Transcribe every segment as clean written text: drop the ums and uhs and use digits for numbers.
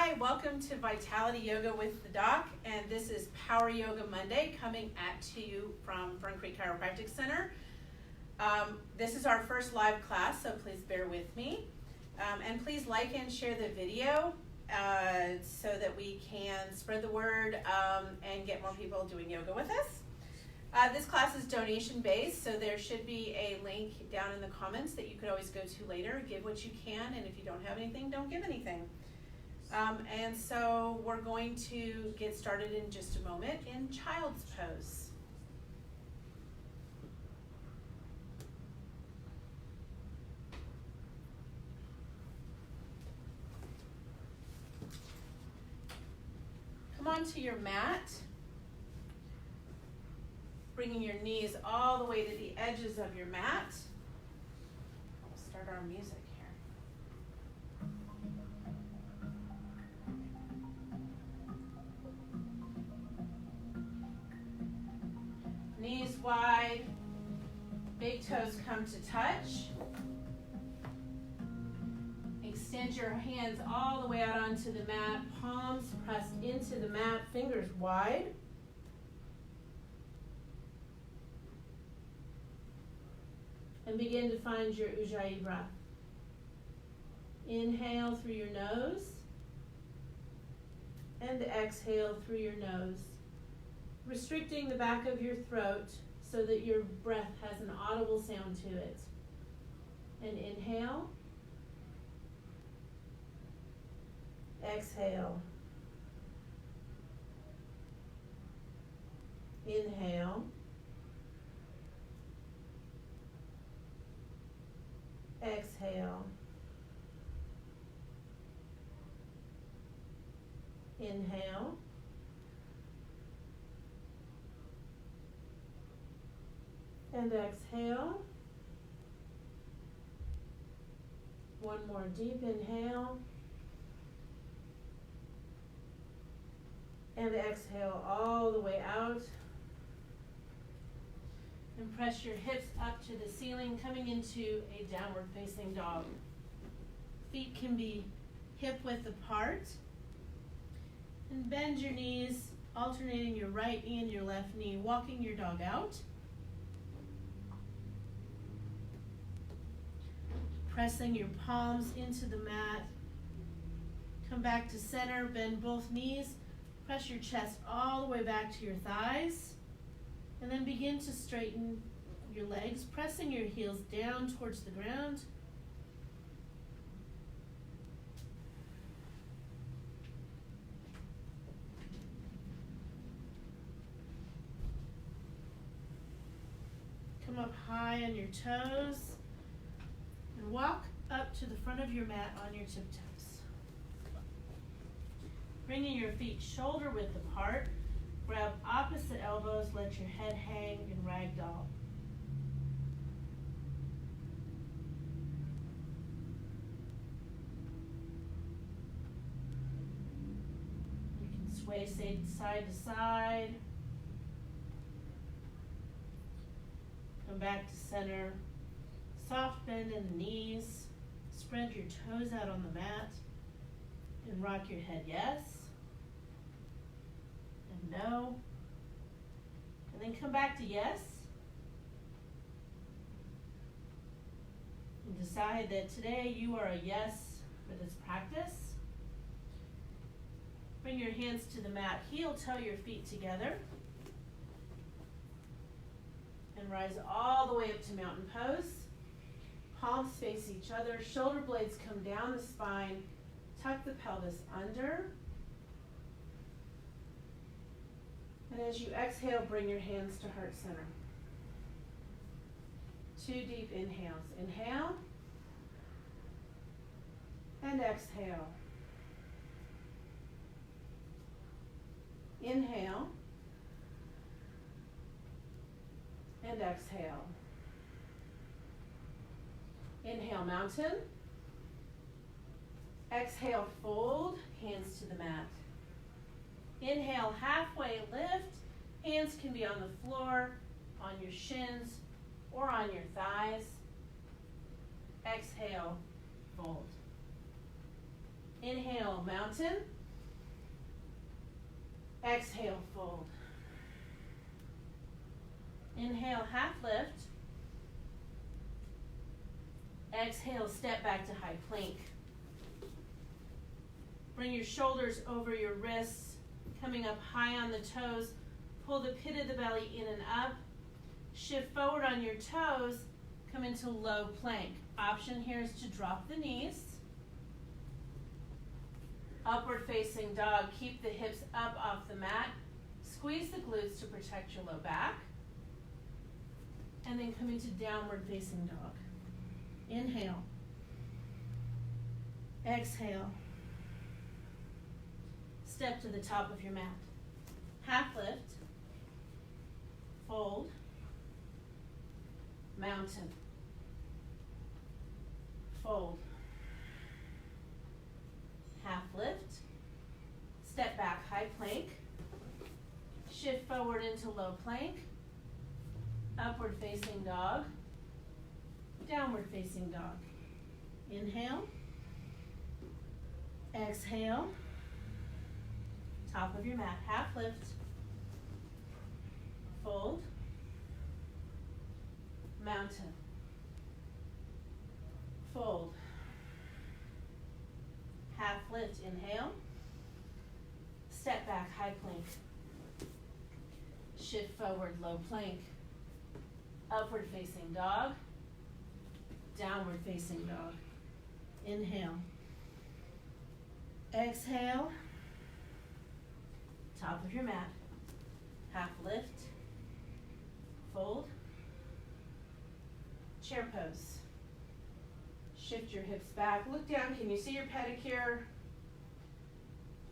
Hi, welcome to Vitality Yoga with the Doc, and this is Power Yoga Monday coming to you from Fern Creek Chiropractic Center. This is our first live class, so please bear with me. And please like and share the video so that we can spread the word and get more people doing yoga with us. This class is donation based, so there should be a link down in the comments that you could always go to later. Give what you can, and if you don't have anything, don't give anything. And so we're going to get started in just a moment in child's pose. Come onto your mat, bringing your knees all the way to the edges of your mat. We'll start our music. Knees wide, big toes come to touch. Extend your hands all the way out onto the mat, palms pressed into the mat, fingers wide. And begin to find your Ujjayi breath. Inhale through your nose and exhale through your nose, restricting the back of your throat so that your breath has an audible sound to it. And inhale, exhale, inhale, exhale, inhale, and exhale. One more deep inhale. And exhale all the way out. And press your hips up to the ceiling, coming into a downward facing dog. Feet can be hip width apart. And bend your knees, alternating your right knee and your left knee, walking your dog out. Pressing your palms into the mat. Come back to center, bend both knees. Press your chest all the way back to your thighs. And then begin to straighten your legs, pressing your heels down towards the ground. Come up high on your toes. And walk up to the front of your mat on your tiptoes. Bringing your feet shoulder width apart, grab opposite elbows, let your head hang in ragdoll. You can sway side to side. Come back to center. Soft bend in the knees. Spread your toes out on the mat. And rock your head yes. And no. And then come back to yes. And decide that today you are a yes for this practice. Bring your hands to the mat. Heel toe your feet together. And rise all the way up to mountain pose. Palms face each other. Shoulder blades come down the spine. Tuck the pelvis under. And as you exhale, bring your hands to heart center. 2 deep inhales. Inhale. And exhale. Inhale. And exhale. Inhale, mountain. Exhale, fold, hands to the mat. Inhale, halfway lift. Hands can be on the floor, on your shins, or on your thighs. Exhale, fold. Inhale, mountain. Exhale, fold. Inhale, half lift. Exhale, step back to high plank. Bring your shoulders over your wrists, coming up high on the toes. Pull the pit of the belly in and up. Shift forward on your toes, come into low plank. Option here is to drop the knees. Upward facing dog, keep the hips up off the mat. Squeeze the glutes to protect your low back. And then come into downward facing dog. Inhale. Exhale. Step to the top of your mat. Half lift. Fold. Mountain. Fold. Half lift. Step back, high plank. Shift forward into low plank. Upward facing dog. Downward facing dog. Inhale. Exhale. Top of your mat, half lift. Fold. Mountain. Fold. Half lift, inhale. Step back, high plank. Shift forward, low plank. Upward facing dog. Downward facing dog. Inhale. Exhale. Top of your mat. Half lift. Fold. Chair pose. Shift your hips back. Look down. Can you see your pedicure?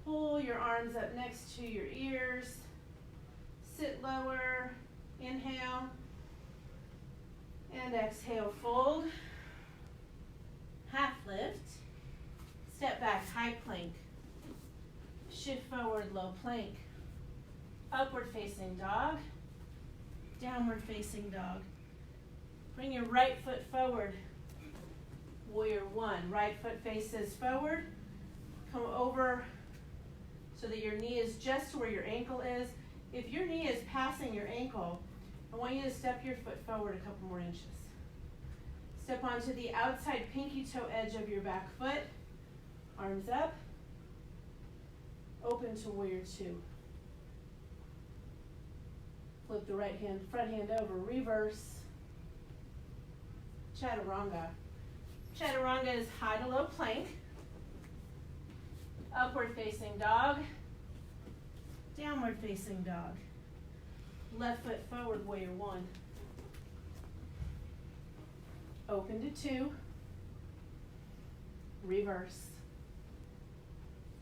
Pull your arms up next to your ears. Sit lower. Inhale. And exhale, fold. Half lift. Step back, high plank. Shift forward, low plank. Upward facing dog. Downward facing dog. Bring your right foot forward. Warrior one. Right foot faces forward. Come over so that your knee is just where your ankle is. If your knee is passing your ankle, I want you to step your foot forward a couple more inches. Step onto the outside pinky toe edge of your back foot. Arms up. Open to warrior two. Flip the right hand, front hand over, reverse. Chaturanga. Chaturanga is high to low plank. Upward facing dog. Downward facing dog. Left foot forward, warrior one. Open to two. Reverse.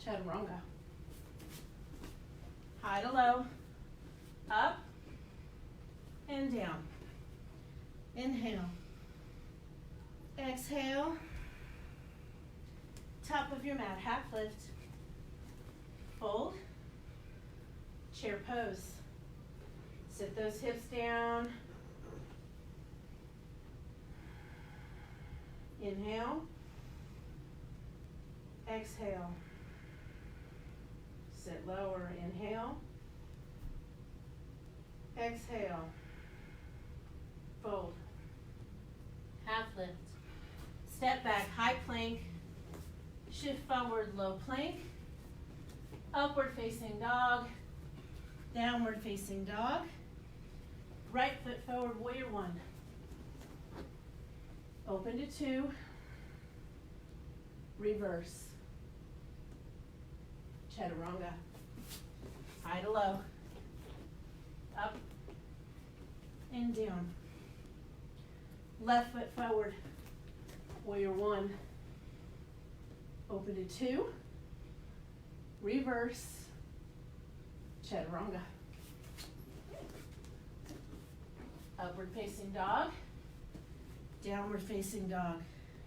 Chaturanga. High to low. Up and down. Inhale. Exhale. Top of your mat, half lift. Fold. Chair pose. Sit those hips down. Inhale. Exhale. Sit lower. Inhale. Exhale. Fold. Half lift. Step back, high plank. Shift forward, low plank. Upward facing dog. Downward facing dog. Right foot forward, warrior one. Open to two. Reverse. Chaturanga. High to low. Up and down. Left foot forward. Warrior one. Open to two. Reverse. Chaturanga. Upward facing dog. Downward facing dog.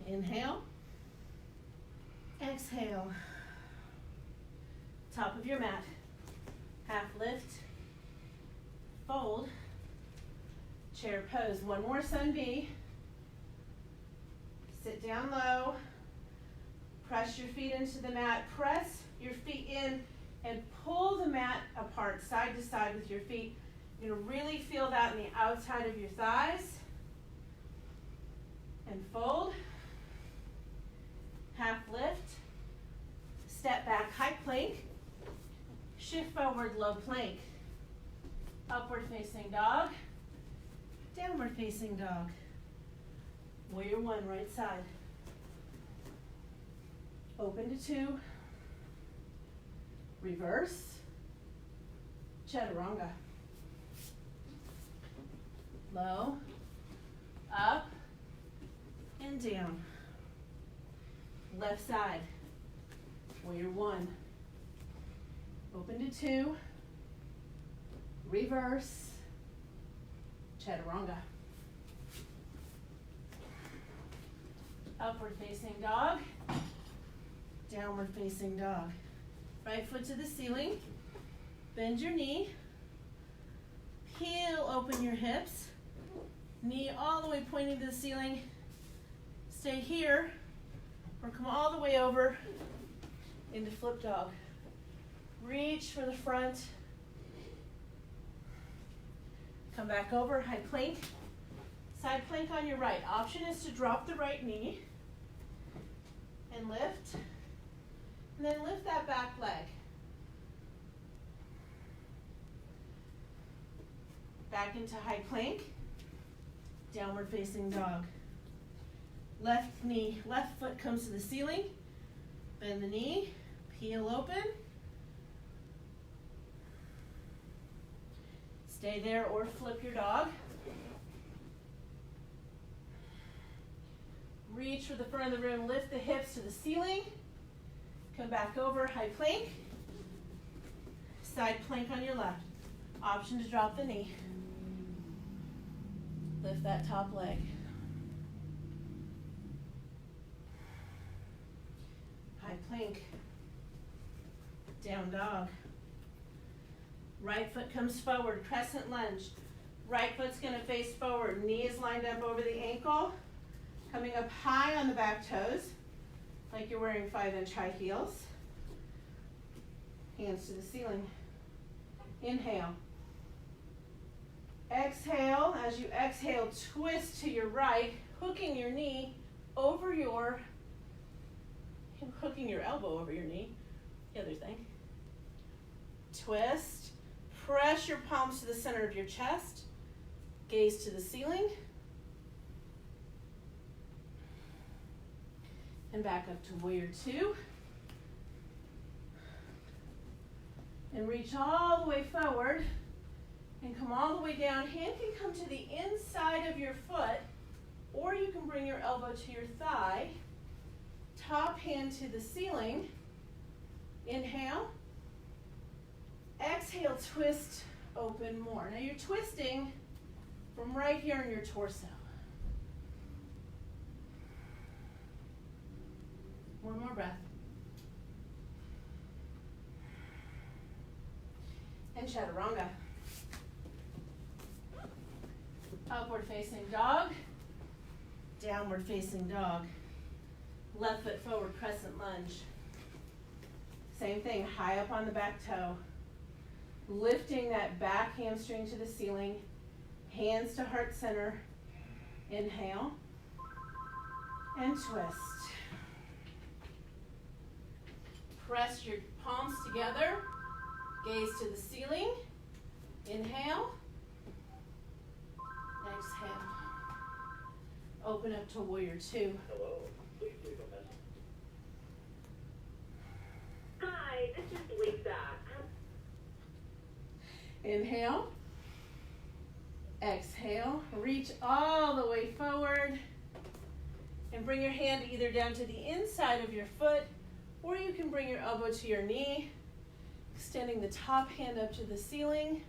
Inhale. Exhale. Top of your mat. Half lift. Fold. Chair pose. One more sun B. Sit down low. Press your feet into the mat. Press your feet in and pull the mat apart side to side with your feet. You're going to really feel that in the outside of your thighs. And fold. Half lift. Step back, high plank. Shift forward, low plank. Upward facing dog. Downward facing dog. Warrior one, right side. Open to two. Reverse. Chaturanga. Low. Up. And down. Left side. Warrior one. Open to two. Reverse. Chaturanga. Upward facing dog. Downward facing dog. Right foot to the ceiling. Bend your knee. Peel open your hips. Knee all the way pointing to the ceiling. Stay here or come all the way over into flip dog. Reach for the front. Come back over, high plank. Side plank on your right. Option is to drop the right knee and lift. And then lift that back leg. Back into high plank. Downward facing dog. Left knee, left foot comes to the ceiling. Bend the knee, peel open. Stay there or flip your dog. Reach for the front of the room, lift the hips to the ceiling. Come back over, high plank. Side plank on your left. Option to drop the knee. Lift that top leg. High plank. Down dog. Right foot comes forward, crescent lunge. Right foot's gonna face forward, knee is lined up over the ankle. Coming up high on the back toes, like you're wearing 5-inch high heels. Hands to the ceiling. Inhale. Exhale. As you exhale, twist to your right, hooking your knee over your, hooking your elbow over your knee. The other thing. Twist. Press your palms to the center of your chest. Gaze to the ceiling. And back up to warrior two. And reach all the way forward and come all the way down. Hand can come to the inside of your foot, or you can bring your elbow to your thigh. Top hand to the ceiling. Inhale. Exhale, twist, open more. Now you're twisting from right here in your torso. One more breath. And chaturanga. Upward facing dog. Downward facing dog. Left foot forward, crescent lunge. Same thing, high up on the back toe. Lifting that back hamstring to the ceiling. Hands to heart center. Inhale. And twist. Press your palms together. Gaze to the ceiling. Inhale. Exhale. Open up to warrior two. Hello, please leave a message. Hi, this is Lisa. Inhale. Exhale. Reach all the way forward. And bring your hand either down to the inside of your foot, or you can bring your elbow to your knee, extending the top hand up to the ceiling.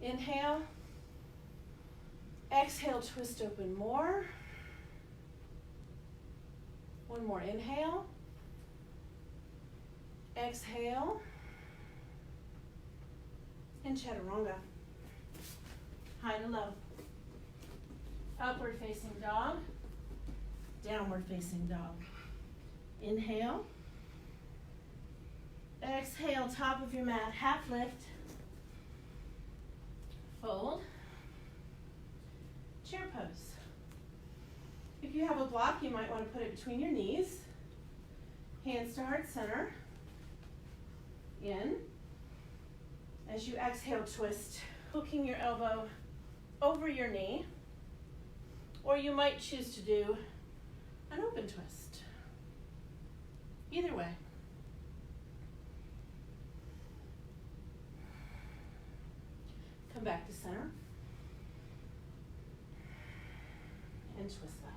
Inhale. Exhale, twist open more. One more, inhale. Exhale. And chaturanga. High to low. Upward facing dog. Downward facing dog. Inhale. Exhale, top of your mat, half lift. Fold. Chair pose. If you have a block, you might want to put it between your knees. Hands to heart center. In. As you exhale, twist, hooking your elbow over your knee. Or you might choose to do an open twist. Either way. Come back to center. And twist left.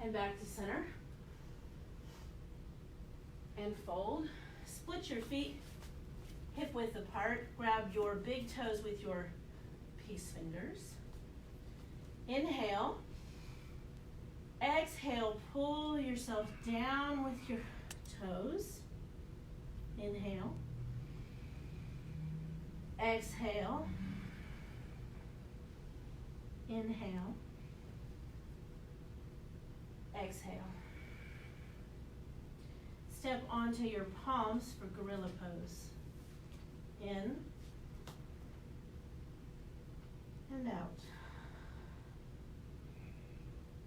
And back to center. And fold. Split your feet hip width apart. Grab your big toes with your peace fingers. Inhale. Exhale, pull yourself down with your toes. Inhale. Exhale. Inhale. Exhale. Step onto your palms for gorilla pose. In and out.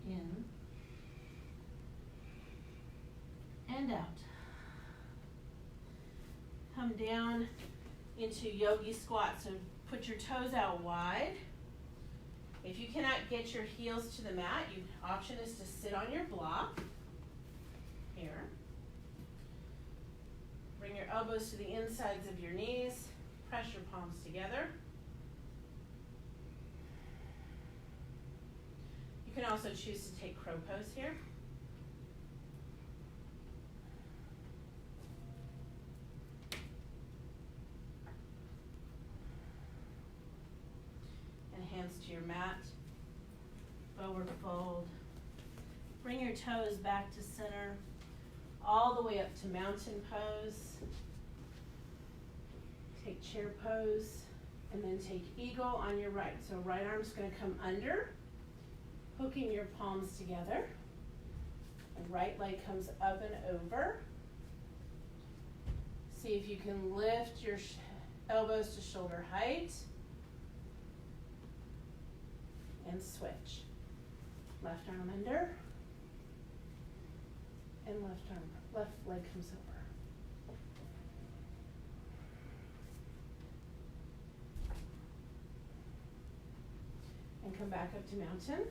In and out. Come down into yogi squat. So put your toes out wide. If you cannot get your heels to the mat, your option is to sit on your block. Here. Bring your elbows to the insides of your knees. Press your palms together. You can also choose to take crow pose here. And hands to your mat. Forward fold. Bring your toes back to center. All the way up to mountain pose. Take chair pose. And then take eagle on your right. So right arm's going to come under. Hooking your palms together. And right leg comes up and over. See if you can lift your elbows to shoulder height. And switch. Left arm under. And left leg comes over. And come back up to mountain.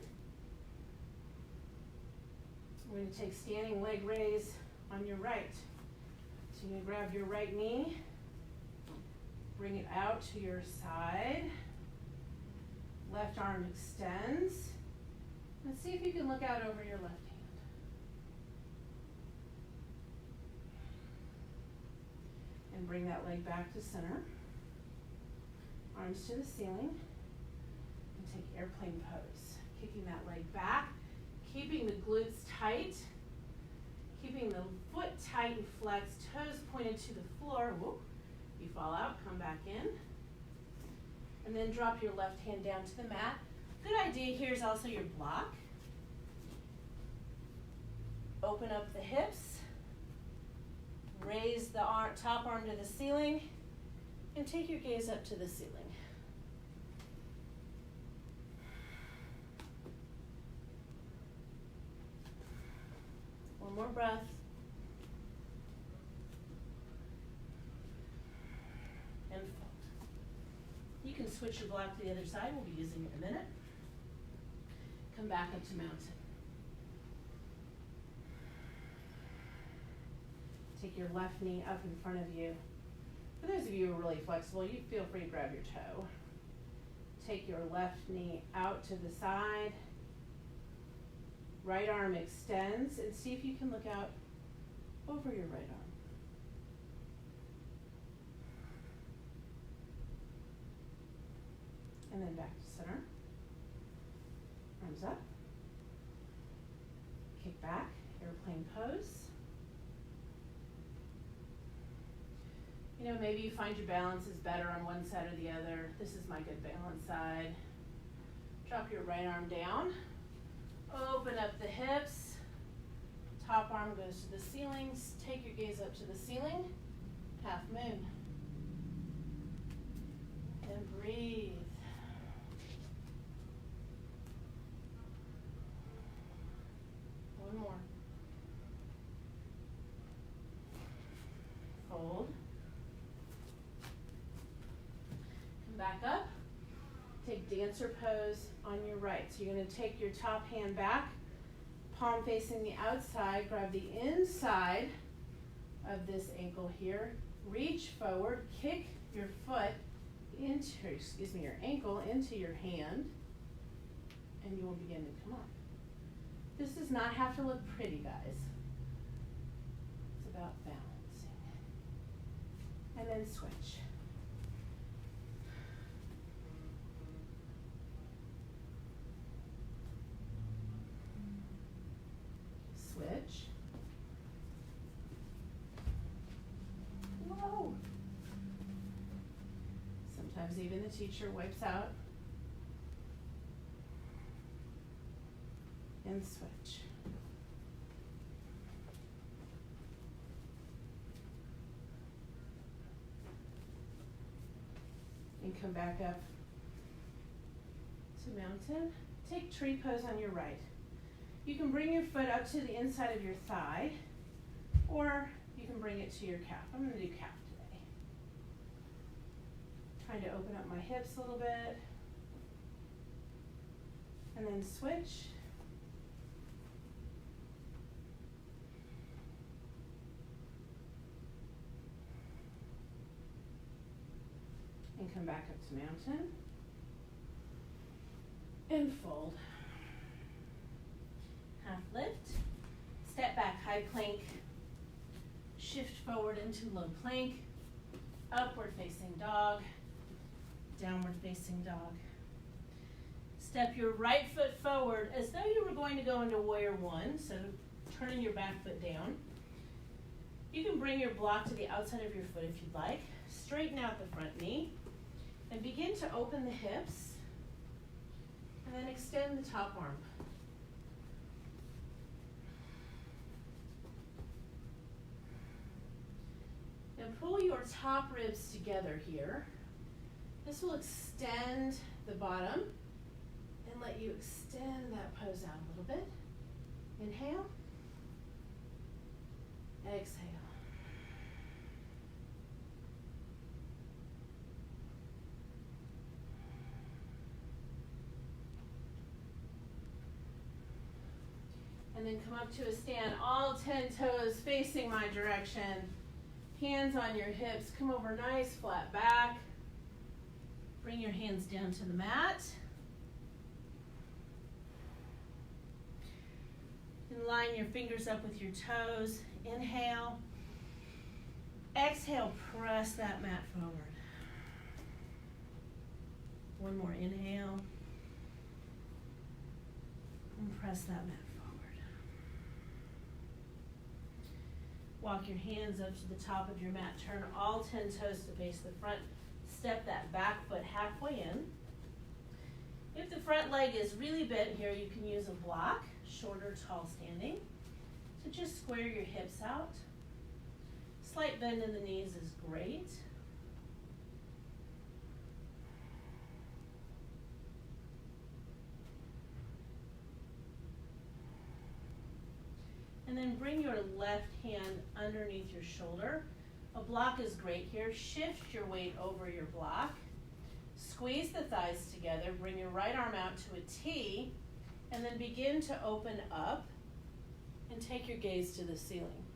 We're going to take standing leg raise on your right. So you're going to grab your right knee, bring it out to your side. Left arm extends. And see if you can look out over your left hand. And bring that leg back to center. Arms to the ceiling. And take airplane pose. Kicking that leg back. Keeping the glutes tight. Keeping the foot tight and flexed. Toes pointed to the floor. Whoop. You fall out, come back in. And then drop your left hand down to the mat. Good idea here is also your block. Open up the hips. Raise the top arm to the ceiling. And take your gaze up to the ceiling. One more breath. And fold. You can switch your block to the other side. We'll be using it in a minute. Come back up to mountain. Take your left knee up in front of you. For those of you who are really flexible, you feel free to grab your toe. Take your left knee out to the side. Right arm extends, and see if you can look out over your right arm. And then back to center. Arms up. Kick back, airplane pose. You know, maybe you find your balance is better on one side or the other. This is my good balance side. Drop your right arm down. Open up the hips. Top arm goes to the ceiling. Take your gaze up to the ceiling. Half moon. And breathe. One more. Hold. Come back up. Take dancer pose on your right. So you're going to take your top hand back, palm facing the outside, grab the inside of this ankle here, reach forward, kick your foot into, your ankle into your hand, and you will begin to come up. This does not have to look pretty, guys. It's about balancing. And then switch. Switch. Whoa. Sometimes even the teacher wipes out. And switch. And come back up to mountain. Take tree pose on your right. You can bring your foot up to the inside of your thigh, or you can bring it to your calf. I'm going to do calf today. Trying to open up my hips a little bit. And then switch. And come back up to mountain. And fold. Half lift. Step back, high plank. Shift forward into low plank. Upward facing dog. Downward facing dog. Step your right foot forward as though you were going to go into warrior one, so turning your back foot down. You can bring your block to the outside of your foot if you'd like. Straighten out the front knee and begin to open the hips and then extend the top arm. Now pull your top ribs together here. This will extend the bottom and let you extend that pose out a little bit. Inhale. Exhale. And then come up to a stand, all 10 toes facing my direction. Hands on your hips, come over nice flat back. Bring your hands down to the mat. And line your fingers up with your toes. Inhale. Exhale, press that mat forward. One more inhale. And press that mat forward. Walk your hands up to the top of your mat. Turn all 10 toes to face the front. Step that back foot halfway in. If the front leg is really bent here, you can use a block, shorter, tall standing, to just square your hips out. Slight bend in the knees is great. And then bring your left hand underneath your shoulder. A block is great here. Shift your weight over your block. Squeeze the thighs together. Bring your right arm out to a T. And then begin to open up and take your gaze to the ceiling.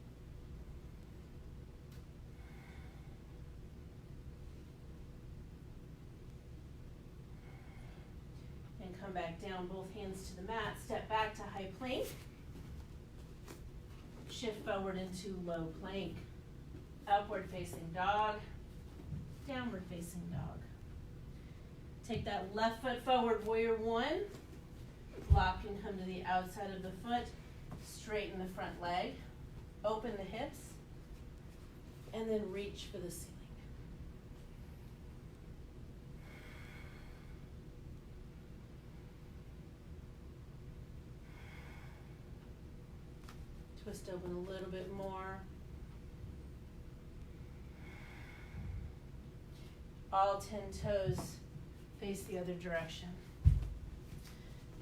And come back down, both hands to the mat. Step back to high plank. Shift forward into low plank. Upward facing dog. Downward facing dog. Take that left foot forward, warrior one. Block and come to the outside of the foot. Straighten the front leg. Open the hips. And then reach for the ceiling. Twist open a little bit more. All 10 toes face the other direction.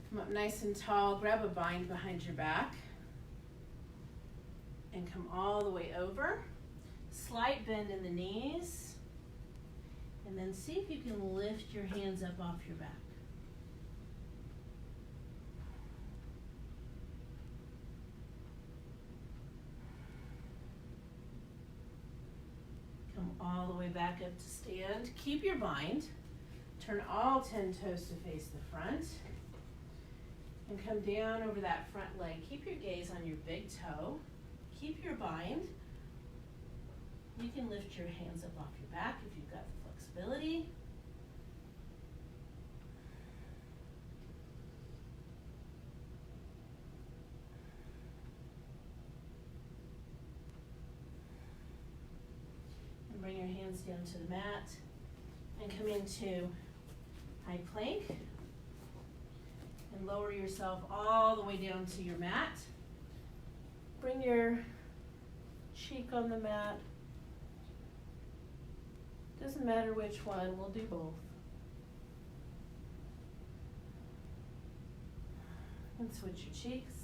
Come up nice and tall, grab a bind behind your back, and come all the way over. Slight bend in the knees, and then see if you can lift your hands up off your back. Come all the way back up to stand. Keep your bind. Turn all 10 toes to face the front. And come down over that front leg. Keep your gaze on your big toe. Keep your bind. You can lift your hands up off your back if you've got the flexibility. And bring your hands down to the mat and come into high plank. And lower yourself all the way down to your mat. Bring your cheek on the mat. Doesn't matter which one, we'll do both. And switch your cheeks.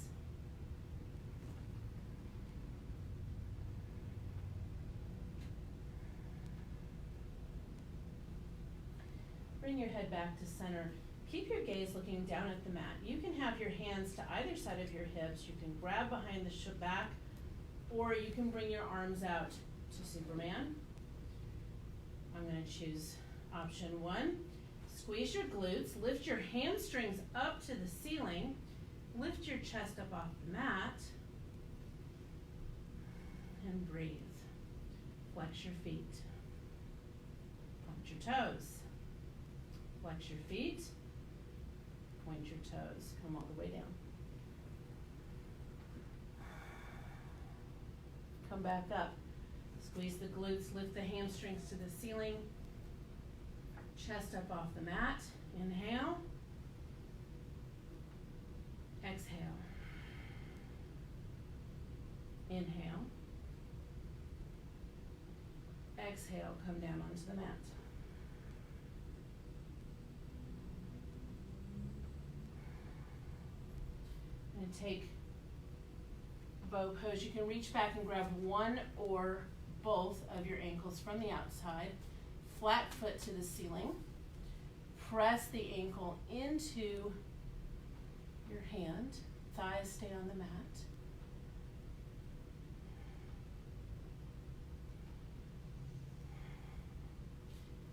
Bring your head back to center. Keep your gaze looking down at the mat. You can have your hands to either side of your hips. You can grab behind the back, or you can bring your arms out to Superman. I'm going to choose option 1. Squeeze your glutes. Lift your hamstrings up to the ceiling. Lift your chest up off the mat. And breathe. Flex your feet. Point your toes. Flex your feet. Point your toes. Come all the way down. Come back up. Squeeze the glutes, lift the hamstrings to the ceiling. Chest up off the mat. Inhale. Exhale. Inhale. Exhale, come down onto the mat. And take bow pose. You can reach back and grab one or both of your ankles from the outside. Flat foot to the ceiling. Press the ankle into your hand. Thighs stay on the mat.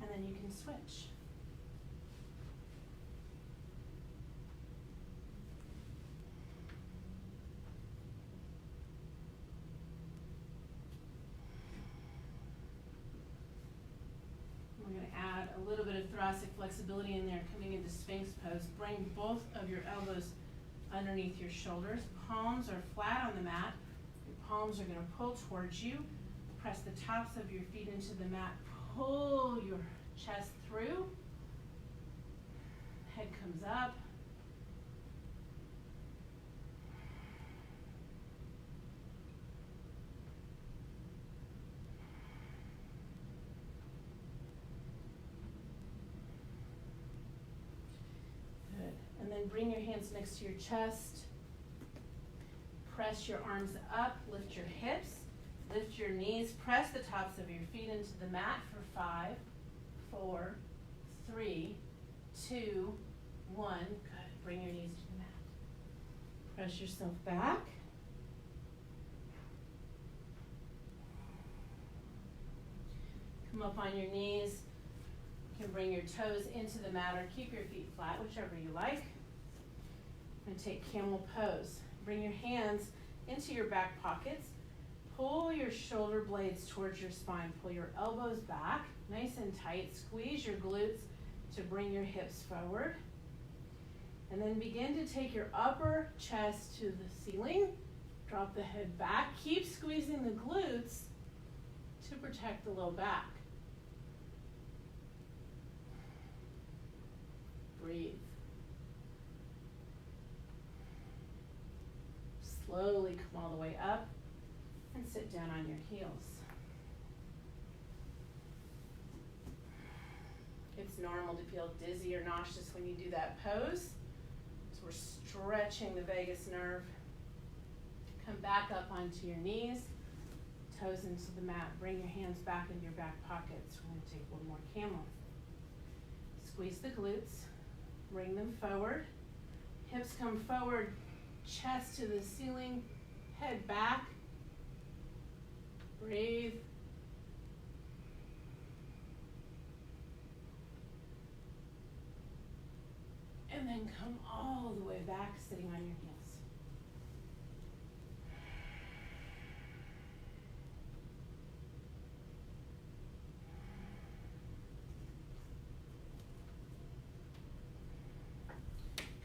And then you can switch. We're going to add a little bit of thoracic flexibility in there, coming into Sphinx pose. Bring both of your elbows underneath your shoulders. Palms are flat on the mat. Your palms are going to pull towards you. Press the tops of your feet into the mat. Pull your chest through. Head comes up. Good. And then bring your hands next to your chest. Press your arms up. Lift your hips. Lift your knees. Press the tops of your feet into the mat for 5, 4, 3, 2, 1. Good. Bring your knees to the mat. Press yourself back. Come up on your knees. You can bring your toes into the mat or keep your feet flat, whichever you like. And take camel pose. Bring your hands into your back pockets. Pull your shoulder blades towards your spine. Pull your elbows back, nice and tight. Squeeze your glutes to bring your hips forward. And then begin to take your upper chest to the ceiling. Drop the head back. Keep squeezing the glutes to protect the low back. Breathe. slowly come all the way up and sit down on your heels. It's normal to feel dizzy or nauseous when you do that pose. So we're stretching the vagus nerve. Come back up onto your knees, toes into the mat. Bring your hands back into your back pockets. We're going to take one more camel. Squeeze the glutes, bring them forward. Hips come forward, chest to the ceiling, head back. Breathe. And then come all the way back, sitting on your heels.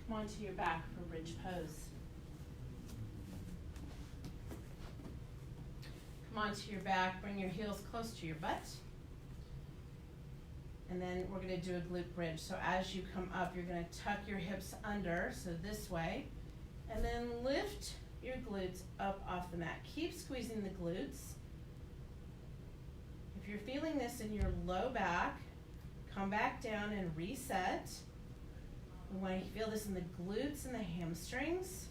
Come onto your back for bridge pose. Come onto your back, bring your heels close to your butt. And then we're going to do a glute bridge. So as you come up, you're going to tuck your hips under, so this way. And then lift your glutes up off the mat. Keep squeezing the glutes. If you're feeling this in your low back, come back down and reset. We want to feel this in the glutes and the hamstrings.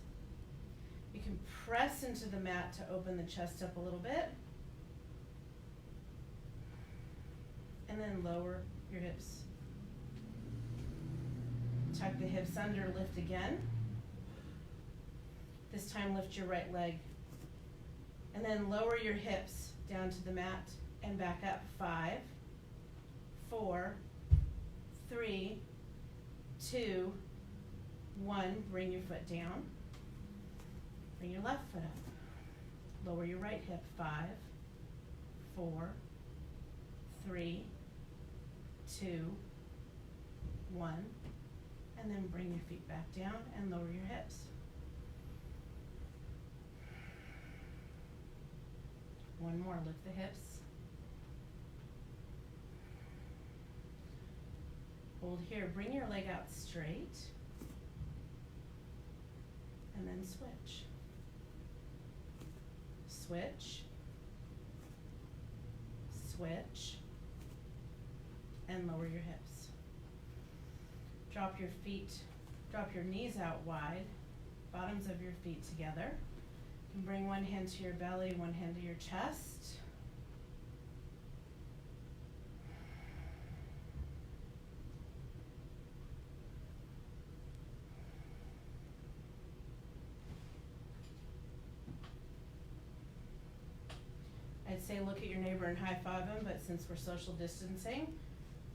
You can press into the mat to open the chest up a little bit. And then lower your hips. Tuck the hips under, lift again. This time lift your right leg. And then lower your hips down to the mat and back up. 5, 4, 3, 2, 1. Bring your foot down. Bring your left foot up. Lower your right hip. 5, 4, 3, 2, 1. And then bring your feet back down and lower your hips. One more. Lift the hips. Hold here. Bring your leg out straight. And then switch. Switch. Switch. And lower your hips. Drop your feet, drop your knees out wide, bottoms of your feet together. And bring one hand to your belly, one hand to your chest. I'd say look at your neighbor and high five him, but since we're social distancing,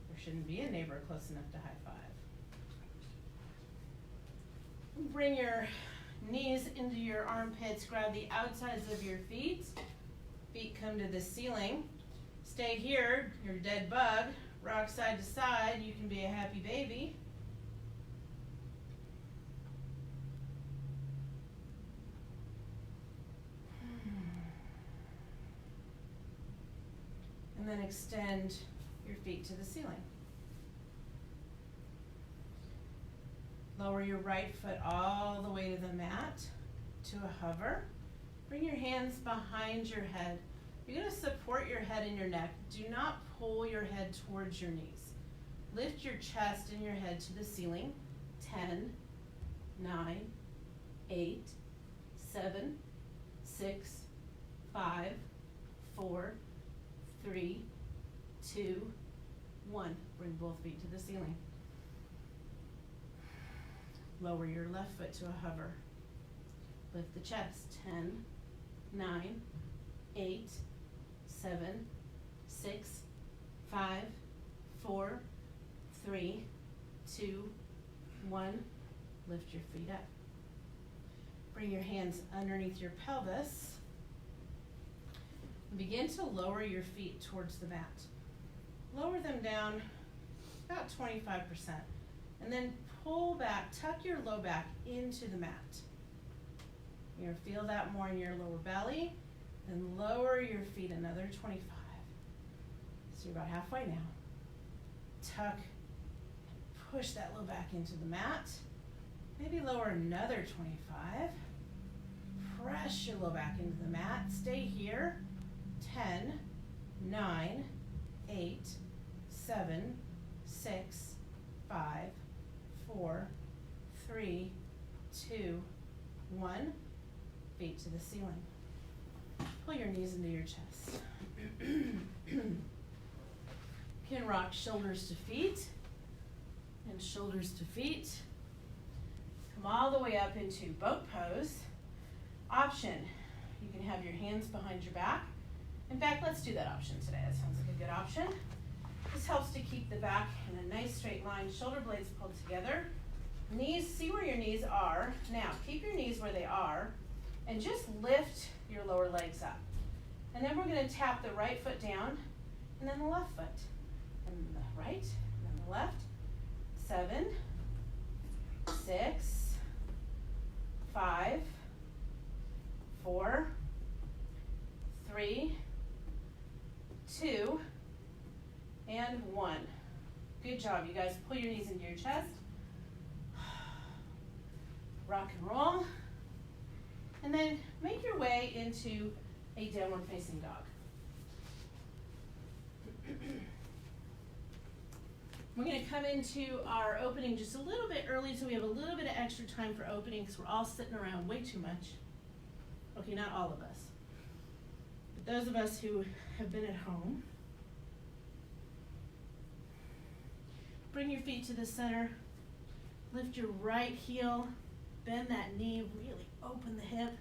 there shouldn't be a neighbor close enough to high five. Bring your knees into your armpits, grab the outsides of your feet. Feet come to the ceiling. Stay here, you're a dead bug. Rock side to side, you can be a happy baby. And then extend your feet to the ceiling. Lower your right foot all the way to the mat to a hover. Bring your hands behind your head. You're going to support your head and your neck. Do not pull your head towards your knees. Lift your chest and your head to the ceiling. 10, 9, 8, 7, 6, 5, 4, 3, 2, 1. Bring both feet to the ceiling. Lower your left foot to a hover. Lift the chest. 10, 9, 8, 7, 6, 5, 4, 3, 2, 1. Lift your feet up. Bring your hands underneath your pelvis. Begin to lower your feet towards the mat. Lower them down about 25%. And then pull back, tuck your low back into the mat. You're going to feel that more in your lower belly. Then lower your feet another 25. So you're about halfway now. Tuck, push that low back into the mat. Maybe lower another 25. press your low back into the mat. Stay here. 10, 9, 8, 7, 6, 5, 4, 3, 2, 1. Feet to the ceiling. Pull your knees into your chest. You can rock shoulders to feet and shoulders to feet. Come all the way up into boat pose. Option, you can have your hands behind your back. In fact, let's do that option today. That sounds like a good option. This helps to keep the back in a nice straight line, shoulder blades pulled together. Knees, see where your knees are. Now, keep your knees where they are and just lift your lower legs up. And then we're going to tap the right foot down and then the left foot. And the right, and then the left. 7, 6, 5, 4, 3, 2, and 1. Good job, you guys. Pull your knees into your chest. Rock and roll. And then make your way into a downward facing dog. We're going to come into our opening just a little bit early so we have a little bit of extra time for opening because we're all sitting around way too much. Okay, not all of us. But those of us who have been at home. Bring your feet to the center. Lift your right heel. Bend that knee. Really open the hip.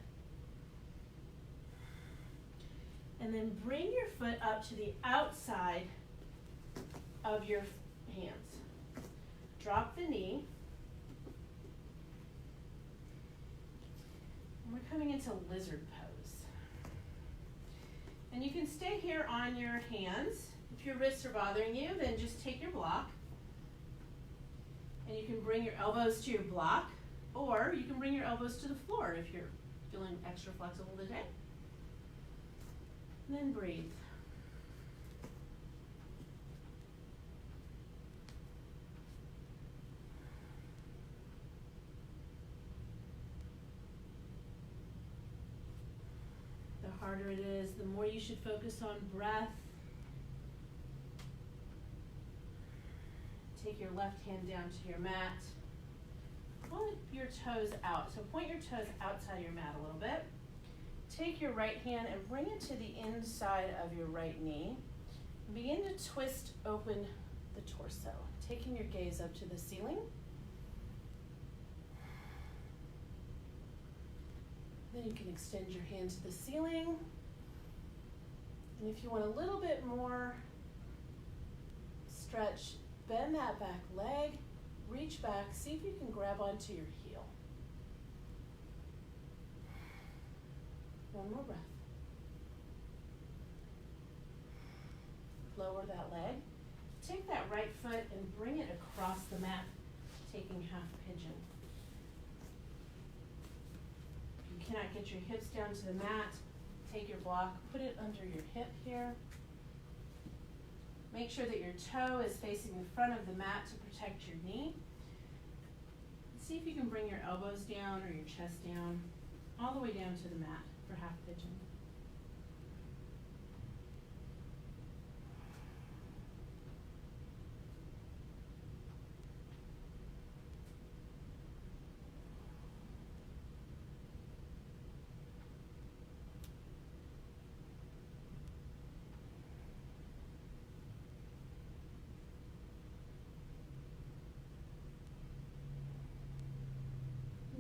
And then bring your foot up to the outside of your hands. Drop the knee. And we're coming into lizard pose. And you can stay here on your hands. If your wrists are bothering you, then just take your block. And you can bring your elbows to your block, or you can bring your elbows to the floor if you're feeling extra flexible today. And then breathe. The harder it is, the more you should focus on breath. Take your left hand down to your mat. Point your toes out. So point your toes outside your mat a little bit. Take your right hand and bring it to the inside of your right knee. And begin to twist open the torso, taking your gaze up to the ceiling. Then you can extend your hand to the ceiling. And if you want a little bit more stretch, bend that back leg, reach back, see if you can grab onto your heel. One more breath. Lower that leg. Take that right foot and bring it across the mat, taking half pigeon. If you cannot get your hips down to the mat, take your block, put it under your hip here. Make sure that your toe is facing the front of the mat to protect your knee. See if you can bring your elbows down or your chest down, all the way down to the mat for half pigeon.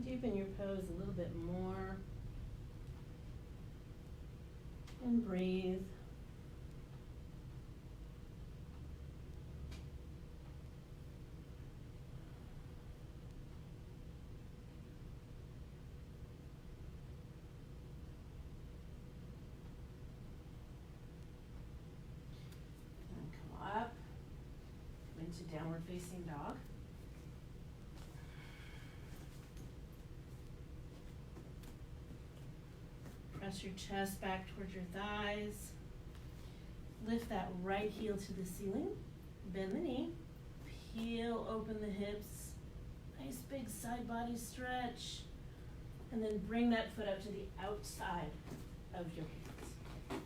Deepen your pose a little bit more. And breathe. And come up into downward facing dog. Press your chest back towards your thighs. Lift that right heel to the ceiling. Bend the knee. Peel open the hips. Nice big side body stretch. And then bring that foot up to the outside of your hands.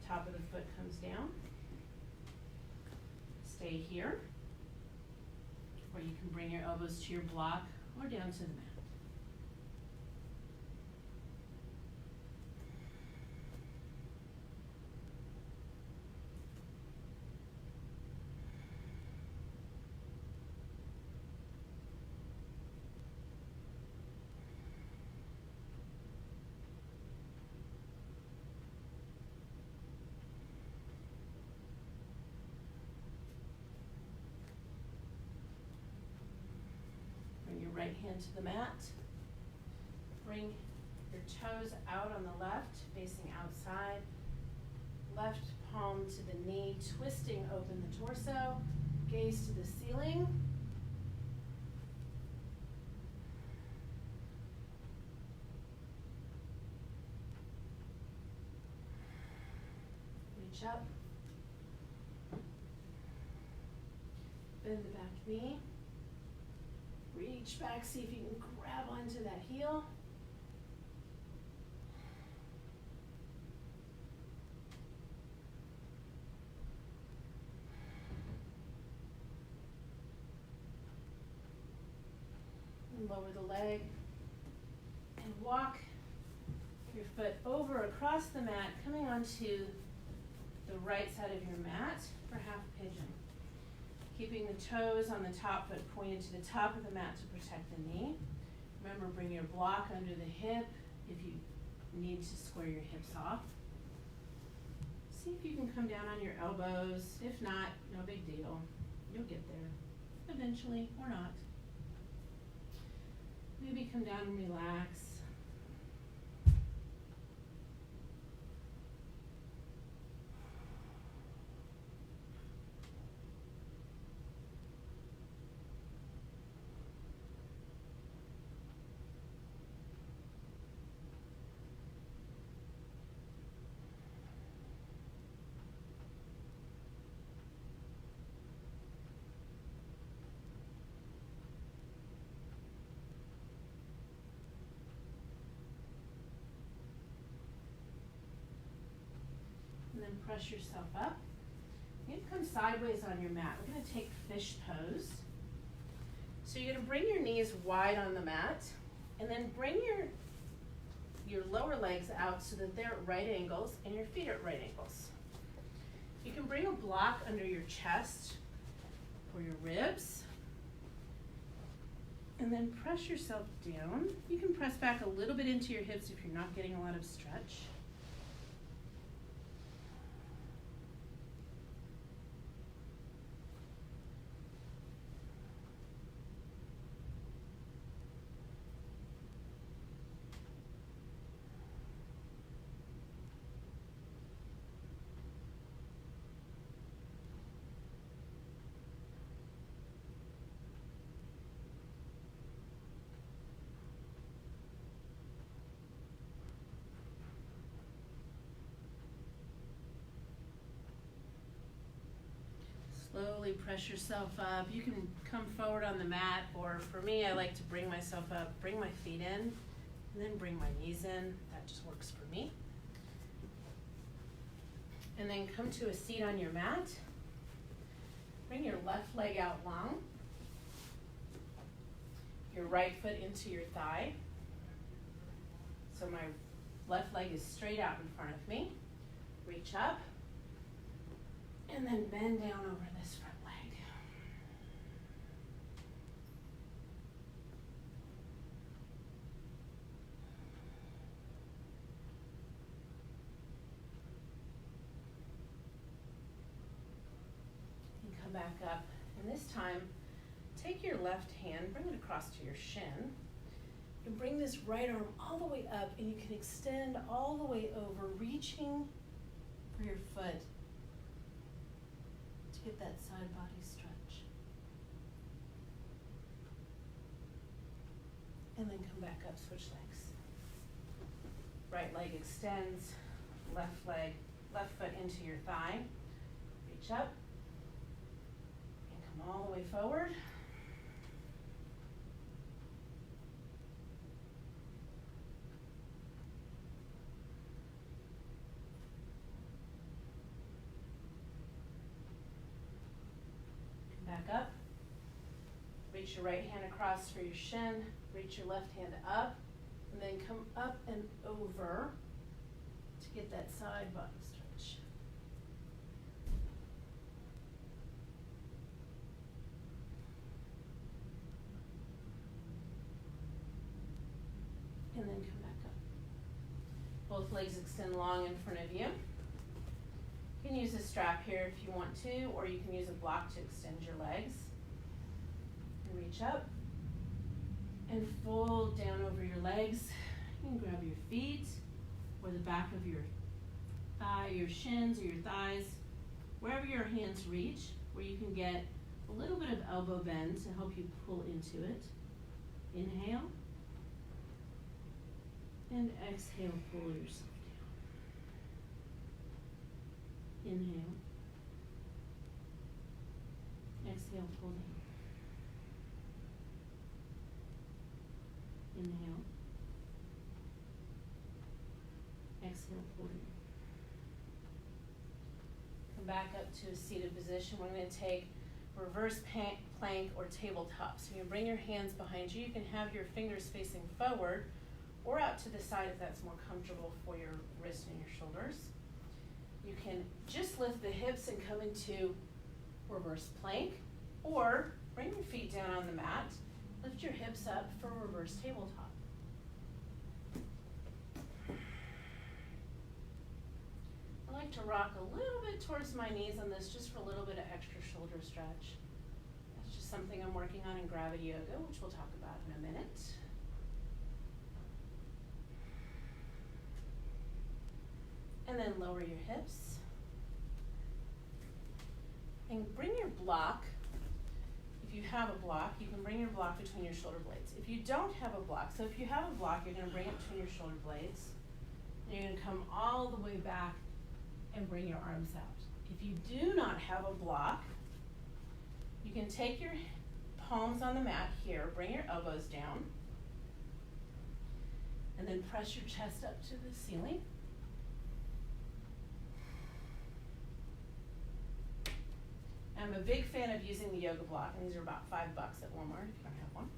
Top of the foot comes down. Stay here. Or you can bring your elbows to your block or down to the mat. Right hand to the mat. Bring your toes out on the left, facing outside. Left palm to the knee, twisting open the torso. Gaze to the ceiling. Reach up. Bend the back knee. Reach back, see if you can grab onto that heel. And lower the leg. And walk your foot over across the mat, coming onto the right side of your mat for half pigeon. Keeping the toes on the top foot pointed to the top of the mat to protect the knee. Remember, bring your block under the hip if you need to square your hips off. See if you can come down on your elbows. If not, no big deal. You'll get there eventually, or not. Maybe come down and relax. And then press yourself up. You're going to come sideways on your mat. We're going to take fish pose. So you're going to bring your knees wide on the mat, and then bring your lower legs out so that they're at right angles and your feet are at right angles. You can bring a block under your chest or your ribs, and then press yourself down. You can press back a little bit into your hips if you're not getting a lot of stretch. Slowly press yourself up. You can come forward on the mat, or for me, I like to bring myself up, bring my feet in, and then bring my knees in. That just works for me. And then come to a seat on your mat. Bring your left leg out long. Your right foot into your thigh. So my left leg is straight out in front of me. Reach up. And then bend down over this front leg. And come back up. And this time, take your left hand, bring it across to your shin. And bring this right arm all the way up, and you can extend all the way over, reaching for your foot. Get that side body stretch. And then come back up, switch legs. Right leg extends, left foot into your thigh. Reach up and come all the way forward. Back up. Reach your right hand across for your shin. Reach your left hand up. And then come up and over to get that side body stretch. And then come back up. Both legs extend long in front of you. You can use a strap here if you want to, or you can use a block to extend your legs. And reach up and fold down over your legs. You can grab your feet or the back of your thigh, your shins or your thighs, wherever your hands reach, where you can get a little bit of elbow bend to help you pull into it. Inhale. And exhale, pull yourself down. Inhale. Exhale, pull down. Inhale. Exhale, pull down. Come back up to a seated position. We're going to take reverse plank or tabletop. So you bring your hands behind you. You can have your fingers facing forward or out to the side if that's more comfortable for your wrists and your shoulders. You can just lift the hips and come into reverse plank, or bring your feet down on the mat. Lift your hips up for reverse tabletop. I like to rock a little bit towards my knees on this just for a little bit of extra shoulder stretch. That's just something I'm working on in gravity yoga, which we'll talk about in a minute. And then lower your hips. And bring your block. If you have a block, you can bring your block between your shoulder blades. If you don't have a block, so if you have a block, you're going to bring it between your shoulder blades. And you're going to come all the way back and bring your arms out. If you do not have a block, you can take your palms on the mat here, bring your elbows down, and then press your chest up to the ceiling. I'm a big fan of using the yoga block, and these are about $5 at Walmart if you don't have one.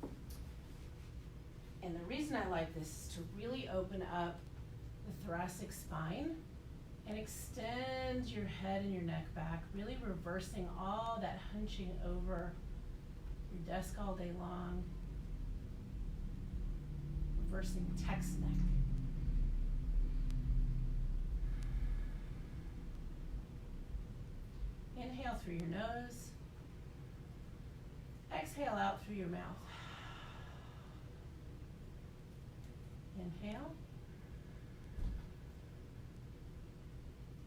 And the reason I like this is to really open up the thoracic spine and extend your head and your neck back, really reversing all that hunching over your desk all day long, reversing text neck. Inhale through your nose. Exhale out through your mouth. Inhale.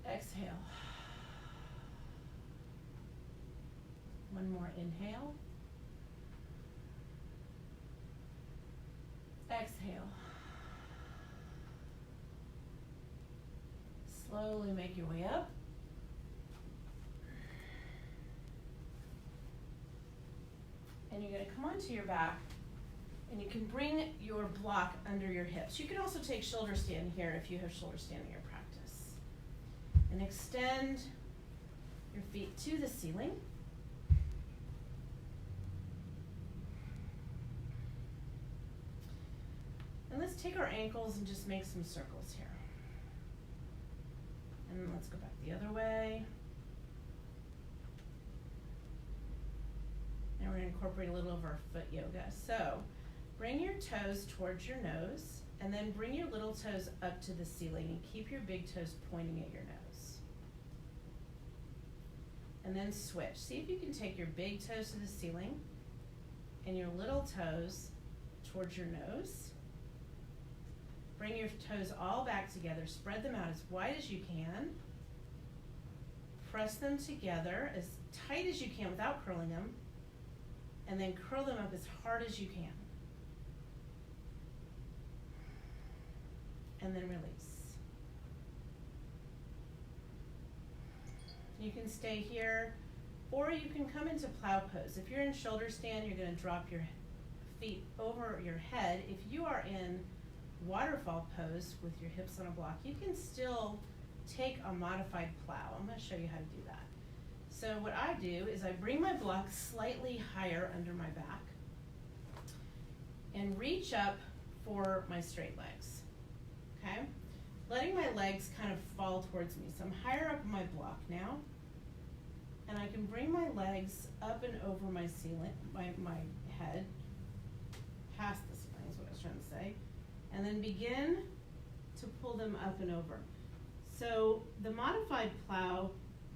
Exhale. One more inhale. Exhale. Slowly make your way up. And you're going to come onto your back, and you can bring your block under your hips. You can also take shoulder stand here if you have shoulder stand in your practice. And extend your feet to the ceiling. And let's take our ankles and just make some circles here. And then let's go back the other way. And we're going to incorporate a little of our foot yoga. So bring your toes towards your nose, and then bring your little toes up to the ceiling, and keep your big toes pointing at your nose. And then switch. See if you can take your big toes to the ceiling and your little toes towards your nose. Bring your toes all back together. Spread them out as wide as you can. Press them together as tight as you can without curling them. And then curl them up as hard as you can. And then release. You can stay here, or you can come into plow pose. If you're in shoulder stand, you're going to drop your feet over your head. If you are in waterfall pose with your hips on a block, you can still take a modified plow. I'm going to show you how to do that. So what I do is I bring my block slightly higher under my back and reach up for my straight legs, okay? Letting my legs kind of fall towards me. So I'm higher up in my block now, and I can bring my legs up and over my ceiling, my head, past the ceiling is what I was trying to say, and then begin to pull them up and over. So the modified plow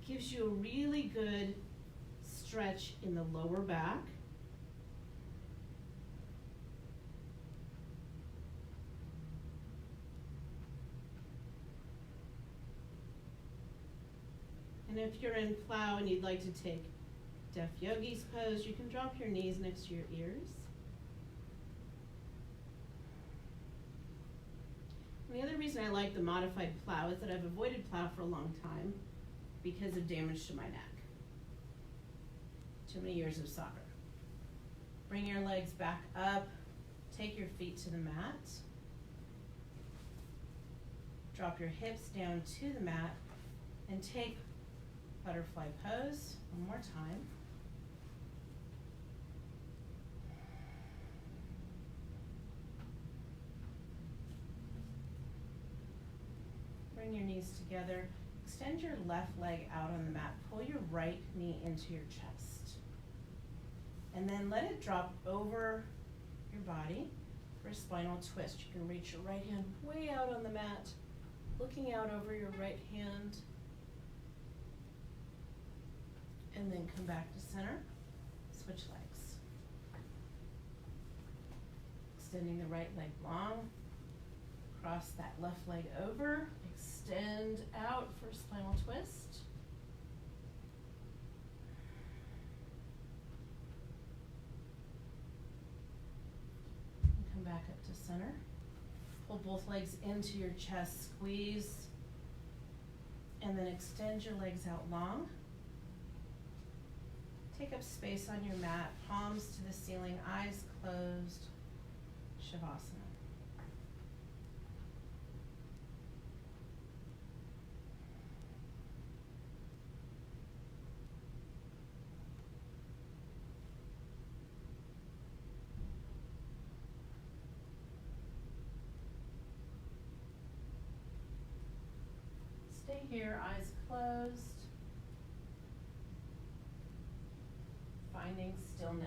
gives you a really good stretch in the lower back. And if you're in plow and you'd like to take Deaf Yogi's pose, you can drop your knees next to your ears. And the other reason I like the modified plow is that I've avoided plow for a long time because of damage to my neck. Too many years of soccer. Bring your legs back up, take your feet to the mat. Drop your hips down to the mat and take butterfly pose one more time. Bring your knees together. Extend your left leg out on the mat. Pull your right knee into your chest. And then let it drop over your body for a spinal twist. You can reach your right hand way out on the mat, looking out over your right hand. And then come back to center. Switch legs. Extending the right leg long. Cross that left leg over. Extend out for spinal twist. And come back up to center. Pull both legs into your chest, squeeze, and then extend your legs out long. Take up space on your mat, palms to the ceiling, eyes closed, Shavasana. Stay here, eyes closed. Finding stillness.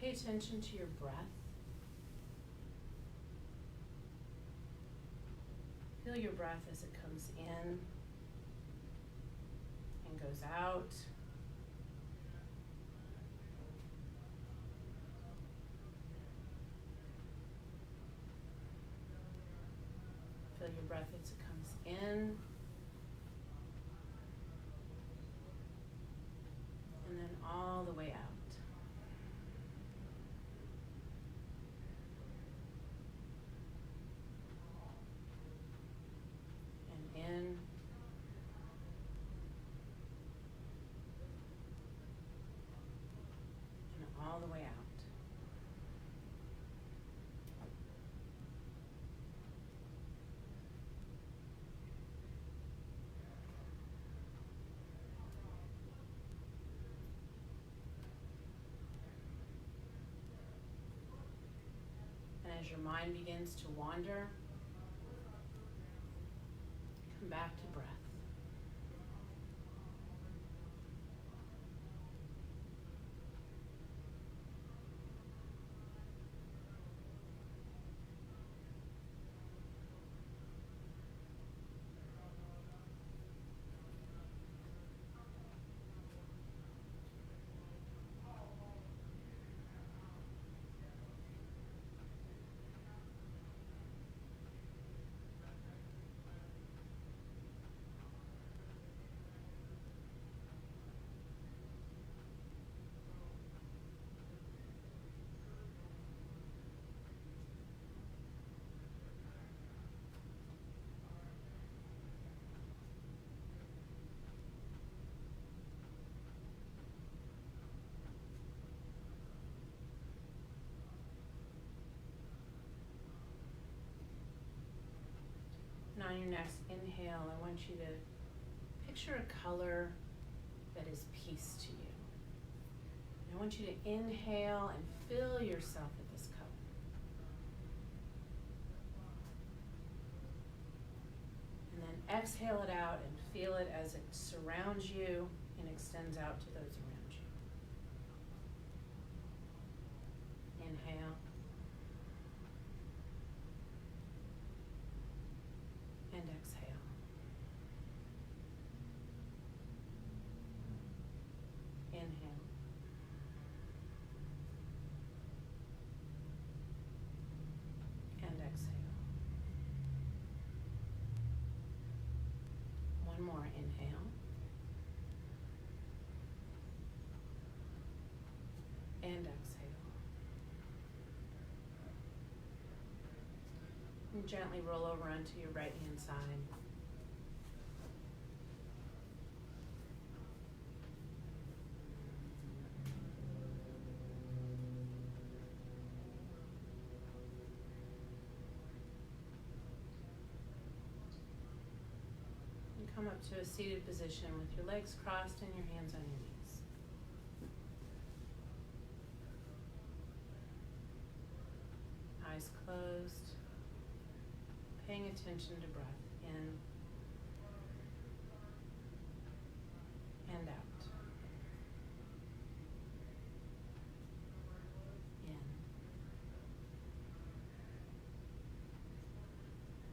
Pay attention to your breath. Feel your breath as it comes in and goes out. Feel your breath as it comes in and then all the way out. In and all the way out. And as your mind begins to wander, come back to breath. on your next inhale, I want you to picture a color that is peace to you. And I want you to inhale and fill yourself with this color. And then exhale it out and feel it as it surrounds you and extends out to those around you. Inhale. And exhale. Inhale. And exhale. One more inhale. And exhale. And gently roll over onto your right hand side. And come up to a seated position with your legs crossed and your hands on your knees. Eyes closed, paying attention to breath in and out.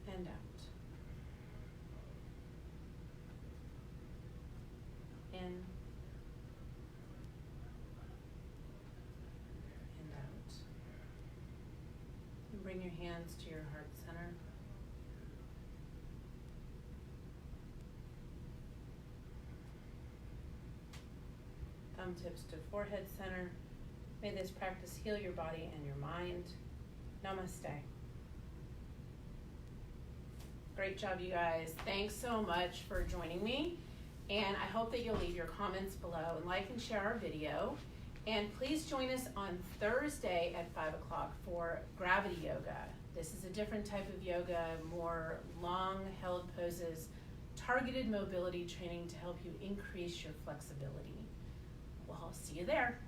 In and out. In and out. And bring your hands to your heart center. Thumb tips to forehead center. May this practice heal your body and your mind. Namaste. Great job, you guys. Thanks so much for joining me. And I hope that you'll leave your comments below and like and share our video. And please join us on Thursday at 5 o'clock for gravity yoga. This is a different type of yoga, more long held poses, targeted mobility training to help you increase your flexibility. Well, I'll see you there.